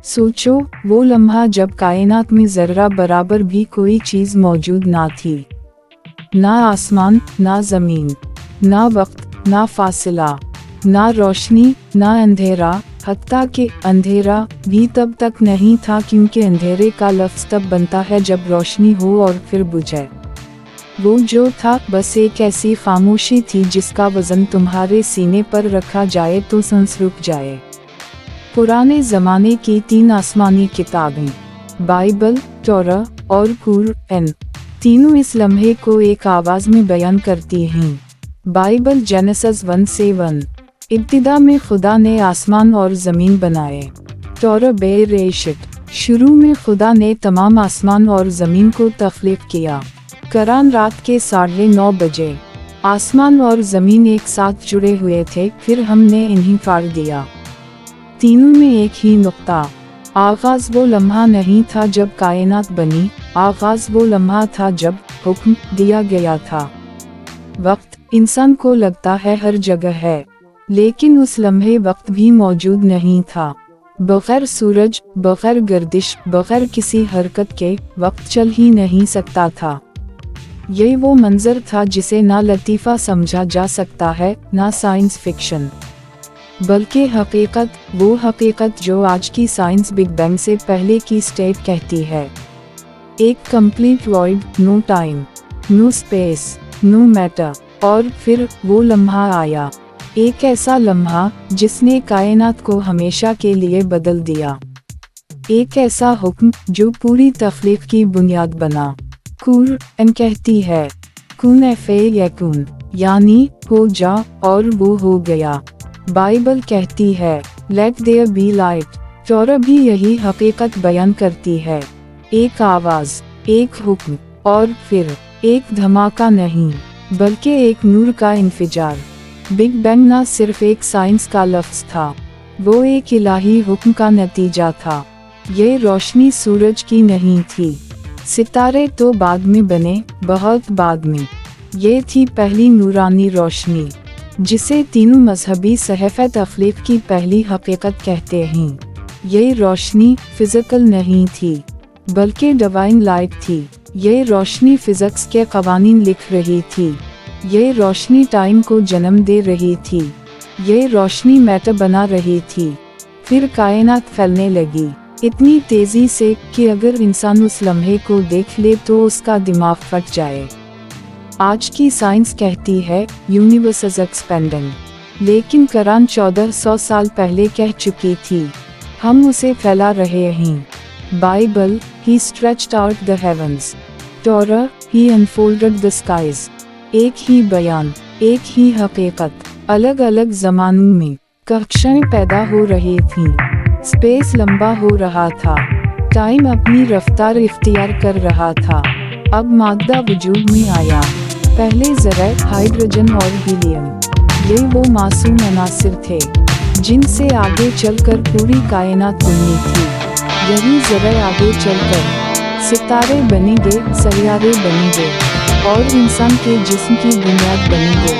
सोचो, वो लम्हा जब कायनात में जर्रा बराबर भी कोई चीज मौजूद ना थी। ना आसमान, ना जमीन, ना वक्त, ना फासिला, ना रोशनी, ना अंधेरा, हत्ता कि अंधेरा भी तब तक नहीं था, क्योंकि अंधेरे का लफ्ज़ तब बनता है जब रोशनी हो और फिर बुझे। वो जो था बस एक ऐसी खामोशी थी जिसका वजन तुम्हारे सीने पर रखा जाए तो सांस रुक जाए। पुराने ज़माने की 3 आसमानी किताबें, बाइबल, तौरा और कुरान, तीनों इस लम्हे को एक आवाज़ में बयान करती हैं। बाइबल जेनेसिस 1:1, इब्तिदा में खुदा ने आसमान और ज़मीन बनाए। तौरा बेरेशित, शुरू में खुदा ने तमाम आसमान और ज़मीन को तख्लीक किया। कुरान रात के 9:30 बजे, आसमान और ज़मीन एक साथ जुड़े हुए थे, फिर हमने इन्हें फाड़ दिया। तीनों में एक ही नुक्ता, आगाज़ वो लम्हा नहीं था जब कायनात बनी, आगाज़ वो लम्हा था जब हुक्म दिया गया था। वक्त इंसान को लगता है हर जगह है, लेकिन उस लम्हे वक्त भी मौजूद नहीं था। बगैर सूरज, बगैर गर्दिश, बगैर किसी हरकत के वक्त चल ही नहीं सकता था। ये वो मंजर था जिसे ना लतीफ़ा समझा जा सकता है, ना साइंस फिक्शन, बल्कि हकीकत, वो हकीकत जो आज की साइंस बिग बैंग से पहले की स्टेट कहती है। एक complete void, no time, no space, no matter, और फिर वो लम्हा आया, एक ऐसा लम्हा जिसने कायनात को हमेशा के लिए बदल दिया। एक ऐसा हुक्म जो पूरी तख्लीक की बुनियाद बना। कुरान कहती है, कुन फयकुन, यानी हो जा, और वो हो गया। बाइबल कहती है, लेट देयर बी लाइट। तौरा भी यही हकीकत बयान करती है। एक आवाज़, एक हुक्म, और फिर एक धमाका नहीं, बल्कि एक नूर का इंफिजार। बिग बैंग ना सिर्फ एक साइंस का लफ्ज़ था, वो एक इलाही हुक्म का नतीजा था। ये रोशनी सूरज की नहीं थी, सितारे तो बाद में बने, बहुत बाद में। ये थी पहली नूरानी रोशनी, जिसे तीनों मजहबी सहफ़े तख्लीक की पहली हकीकत कहते हैं। ये रोशनी फिजिकल नहीं थी, बल्कि डिवाइन लाइट थी। ये रोशनी फिजिक्स के कवानीन लिख रही थी। ये रोशनी टाइम को जन्म दे रही थी। ये रोशनी मैटर बना रही थी। फिर कायनात फैलने लगी, इतनी तेज़ी से कि अगर इंसान उस लम्हे को देख ले तो उसका दिमाग फट जाए। आज की साइंस कहती है यूनिवर्स इज एक्सपेंडिंग, लेकिन कुरान 1400 साल पहले कह चुकी थी, हम उसे फैला रहे हैं। Bible, he stretched out the heavens. तौरा, ही अनफोल्डेड द स्काइज। एक ही बयान, एक ही हकीकत, अलग अलग ज़मानों में कक्षाएं पैदा हो रही थीं। स्पेस लंबा हो रहा था, टाइम अपनी रफ्तार इख्तियार कर रहा था। अब मादा वजूद में आया, पहले ज़रा हाइड्रोजन और हीलियम। ये वो मासूम अनासिर थे जिनसे आगे चलकर पूरी कायनात बननी थी। यही ज़रा आगे चलकर सितारे बनेंगे, सैयारे बनेंगे, और इंसान के जिस्म की बुनियाद बनेंगे।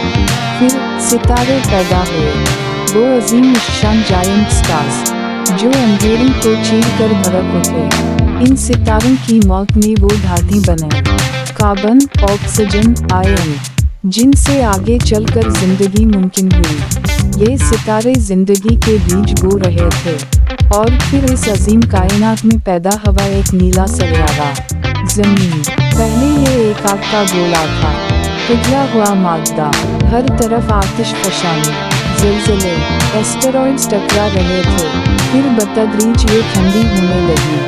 फिर सितारे पैदा हुए, वो अजीम शान जायंट स्टार्स जो अंधेरे को चीर कर भड़क उठे। इन सितारों की मौत में वो धातु बने, कार्बन, ऑक्सीजन, आयरन, जिनसे आगे चलकर जिंदगी मुमकिन हुई। ये सितारे जिंदगी के बीज बो रहे थे, और फिर इस अजीम कायनात में पैदा हुआ एक नीला सैयारा, ज़मीन। पहले ये एक आग का गोला था, पिघला हुआ मादा, हर तरफ आतिश फशानी, ज़िलज़ले, एस्टेरॉइड्स टकरा रहे थे। फिर बतदरीज ये ठंडी होने लगी,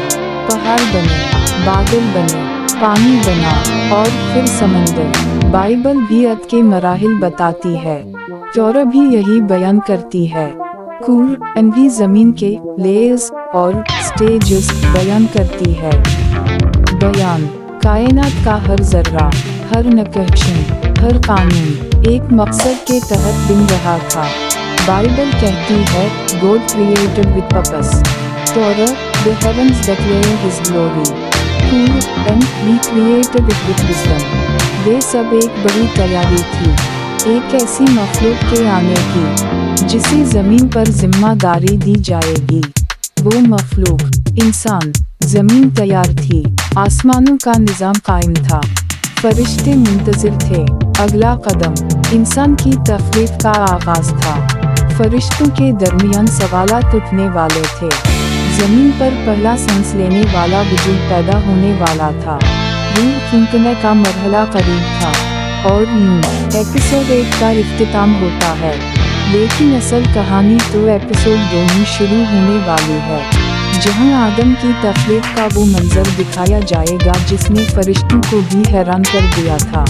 पहाड़ बने, बादल बने, पानी बना, और फिर समंदर। बाइबल भी अत के मराहिल बताती है, तौरा भी यही बयान करती है। कुरान भी ज़मीन के लेयर्स और स्टेजेस बयान करती है। बयान, कायनात का हर ज़र्रा, हर नक्शा, हर कानून एक मकसद के तहत बन रहा था। बाइबल कहती है, God created with purpose. Torah, the heavens declare His glory. Quran, we created it with wisdom. वे सब एक बड़ी तैयारी थी, एक ऐसी मखलूक के आने की जिसे ज़मीन पर जिम्मेदारी दी जाएगी। वो मखलूक, इंसान, जमीन तैयार थी, आसमानों का निजाम कायम था, फरिश्ते मुंतजिर थे, अगला कदम, इंसान की तफरीक का आगाज था, फरिश्तों के दरमियान सवालात उठने वाले थे, जमीन पर पहला सांस लेने वाला वजूद पैदा होने वाला था, रूह फूंकने का मरहला करीब था, और यूं एपिसोड 1 का इख्तिताम होता है, लेकिन असल कहानी तो एपिसोड 2 में शुरू होने वाली है, जहां आदम की तख्लीक का वो मंजर दिखाया जाएगा जिसने फरिश्तों को भी हैरान कर दिया था।